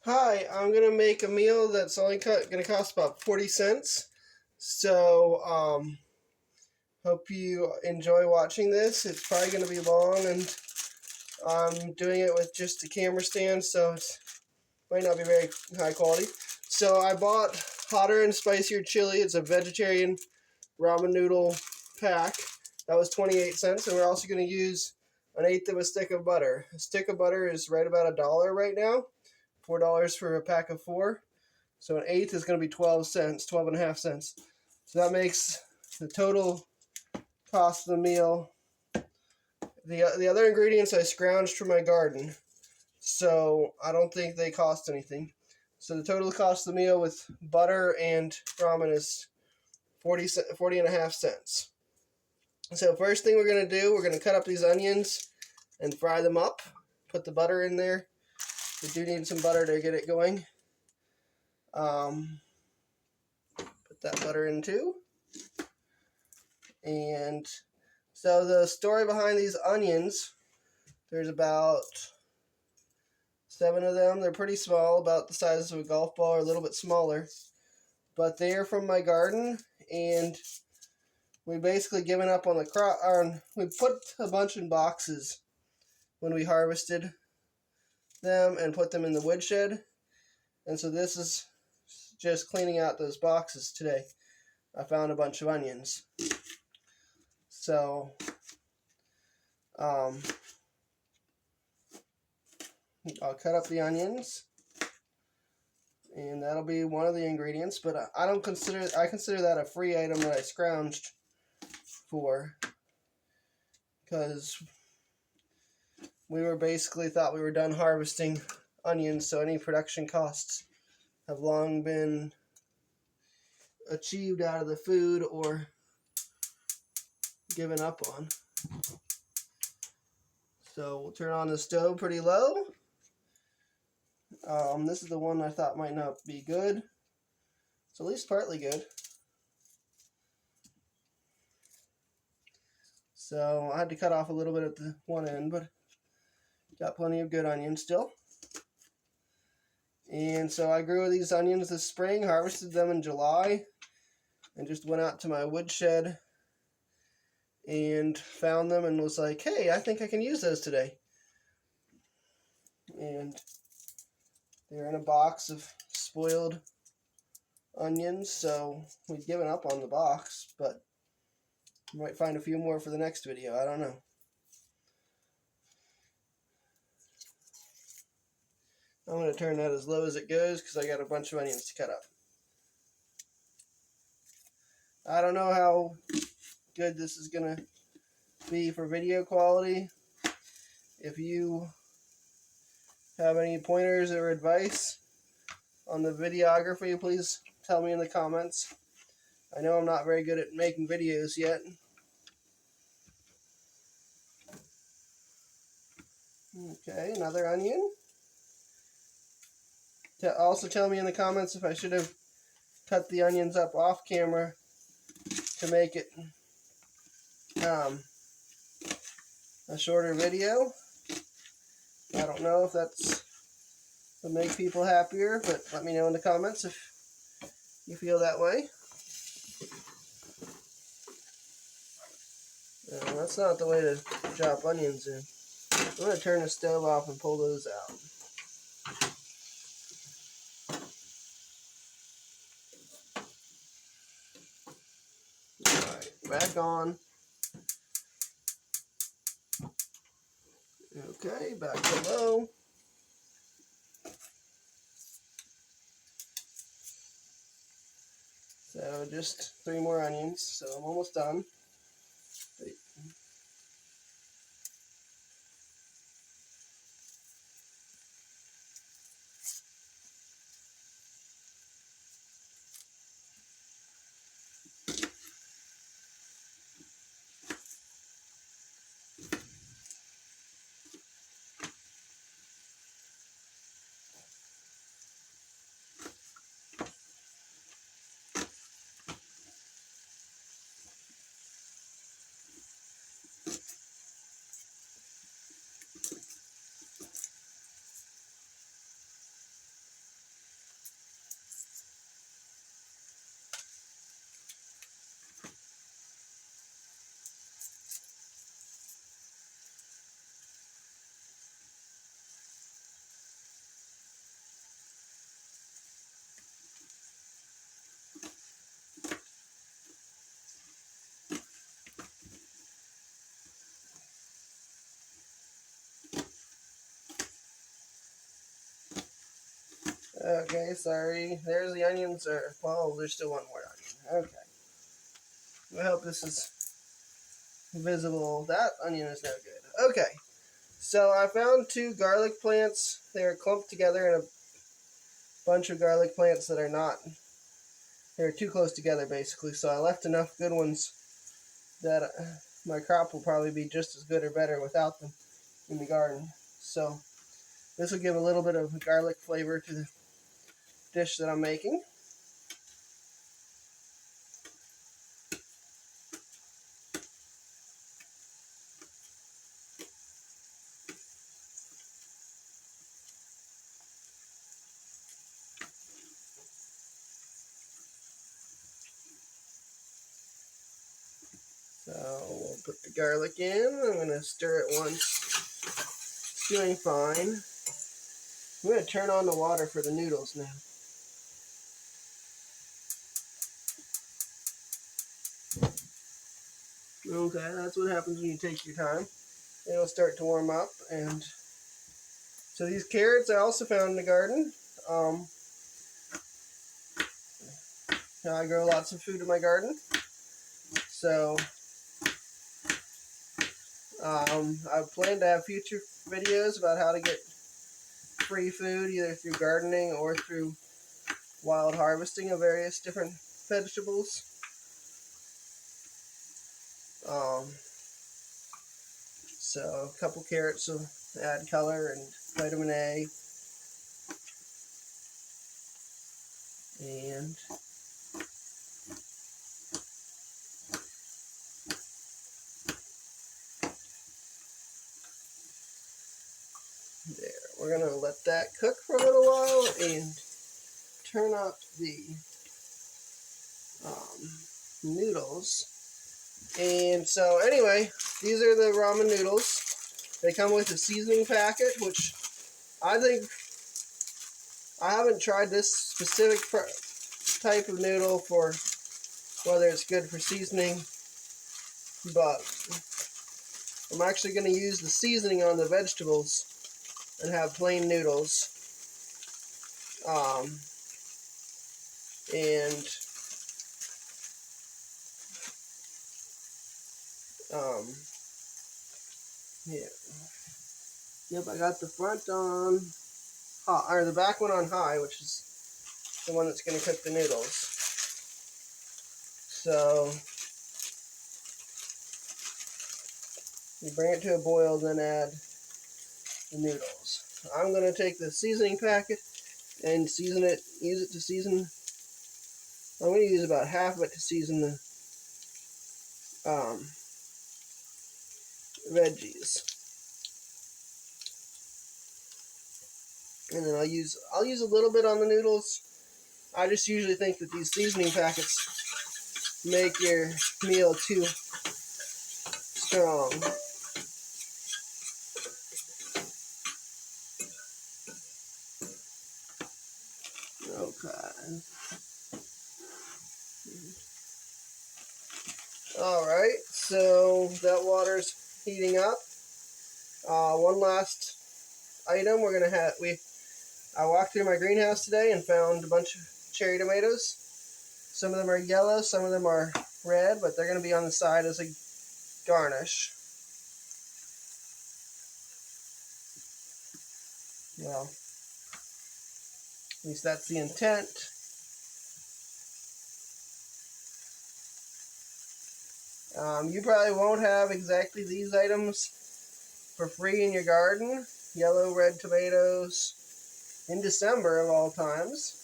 Hi, I'm gonna make a meal that's only gonna cost about 40 cents. So, hope you enjoy watching this. It's probably gonna be long, and I'm doing it with just a camera stand, so it might not be very high quality. So, I bought hotter and spicier chili. It's a vegetarian ramen noodle pack. That was 28 cents, and we're also gonna use an eighth of a stick of butter. A stick of butter is right about $1 right now. $4 for a pack of 4. So an eighth is going to be 12 cents, 12 and a half cents. So that makes the total cost of the meal. The other ingredients I scrounged from my garden, so I don't think they cost anything. So the total cost of the meal with butter and ramen is 40 and a half cents. So first thing we're going to do, we're going to cut up these onions and fry them up. Put the butter in there. We do need some butter to get it going. Put that butter in too. And so the story behind these onions, there's about 7 of them. They're pretty small, about the size of a golf ball or a little bit smaller. But they are from my garden, and we basically given up on the crop. We put a bunch in boxes when we harvested them and put them in the woodshed. And so this is just cleaning out those boxes today. I found a bunch of onions. So, I'll cut up the onions, and that'll be one of the ingredients. But I consider that a free item that I scrounged for, because we were basically thought we were done harvesting onions, so any production costs have long been achieved out of the food or given up on. So we'll turn on the stove pretty low. This is the one I thought might not be good. It's at least partly good. So I had to cut off a little bit at the one end, but got plenty of good onions still. And so I grew these onions this spring, harvested them in July, and just went out to my woodshed and found them and was like, hey, I think I can use those today. And they're in a box of spoiled onions, so we've given up on the box, but we might find a few more for the next video. I don't know. I'm going to turn that as low as it goes because I got a bunch of onions to cut up. I don't know how good this is going to be for video quality. If you have any pointers or advice on the videography, please tell me in the comments. I know I'm not very good at making videos yet. Okay, another onion. Also tell me in the comments if I should have cut the onions up off camera to make it a shorter video. I don't know if that's would make people happier, but let me know in the comments if you feel that way. That's not the way to chop onions in. I'm going to turn the stove off and pull those out. Alright, back on. Okay, back to low. So just 3 more onions, so I'm almost done. Okay, sorry. There's the onions. Well, there's still one more onion. Okay. I hope this is visible. That onion is no good. Okay. So I found 2 garlic plants. They're clumped together in a bunch of garlic plants that are not. They're too close together, basically. So I left enough good ones that my crop will probably be just as good or better without them in the garden. So this will give a little bit of garlic flavor to the dish that I'm making. So we'll put the garlic in. I'm going to stir it once. It's doing fine. I'm going to turn on the water for the noodles now. Okay, that's what happens when you take your time. It'll start to warm up. And so these carrots I also found in the garden. I grow lots of food in my garden. So I plan to have future videos about how to get free food, either through gardening or through wild harvesting of various different vegetables. So a couple carrots will add color and vitamin A. And there, we're going to let that cook for a little while and turn up the noodles. And so anyway, these are the ramen noodles. They come with a seasoning packet, which I think, I haven't tried this specific type of noodle for whether it's good for seasoning, but I'm actually going to use the seasoning on the vegetables and have plain noodles. And yeah. Yep, I got the front on high, or the back one on high, which is the one that's going to cook the noodles. So you bring it to a boil, then add the noodles. I'm going to take the seasoning packet and season it, use it to season. I'm going to use about half of it to season the veggies. And then I'll use a little bit on the noodles. I just usually think that these seasoning packets make your meal too strong. Okay. Alright, so that water's heating up. One last item we're gonna have. I walked through my greenhouse today and found a bunch of cherry tomatoes. Some of them are yellow, some of them are red, but they're gonna be on the side as a garnish. Well, at least that's the intent. You probably won't have exactly these items for free in your garden. Yellow, red tomatoes in December of all times.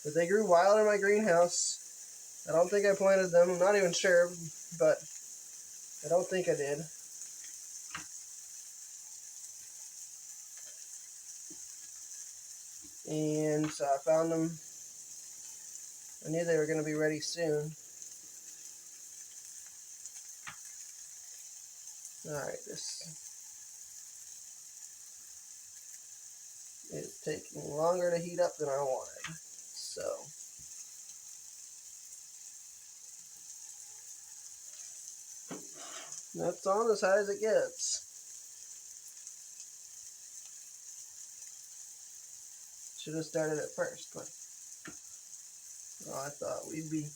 But they grew wild in my greenhouse. I don't think I planted them. I'm not even sure, but I don't think I did. And so I found them. I knew they were going to be ready soon. Alright, this is taking longer to heat up than I wanted. So that's on as high as it gets. Should have started it first, but well, I thought we'd be.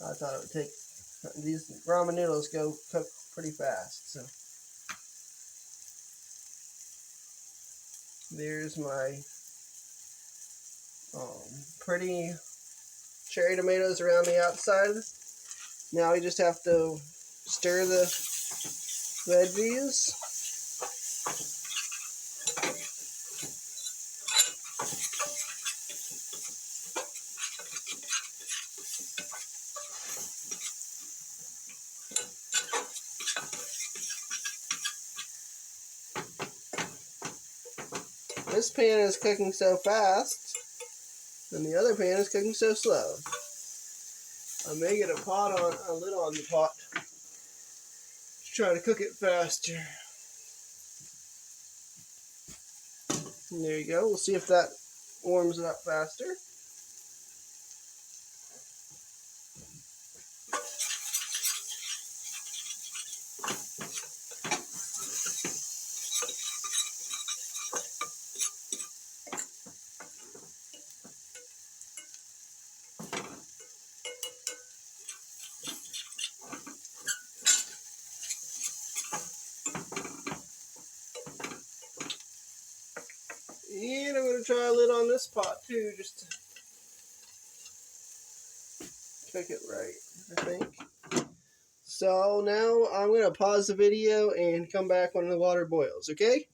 I thought it would take. These ramen noodles cook pretty fast, so. There's my pretty cherry tomatoes around the outside. Now we just have to stir the veggies. This pan is cooking so fast, and the other pan is cooking so slow. I may get a lid on the pot to try to cook it faster. And there you go. We'll see if that warms it up faster. And I'm going to try a lid on this pot too, just to cook it right, I think. So now I'm going to pause the video and come back when the water boils, okay?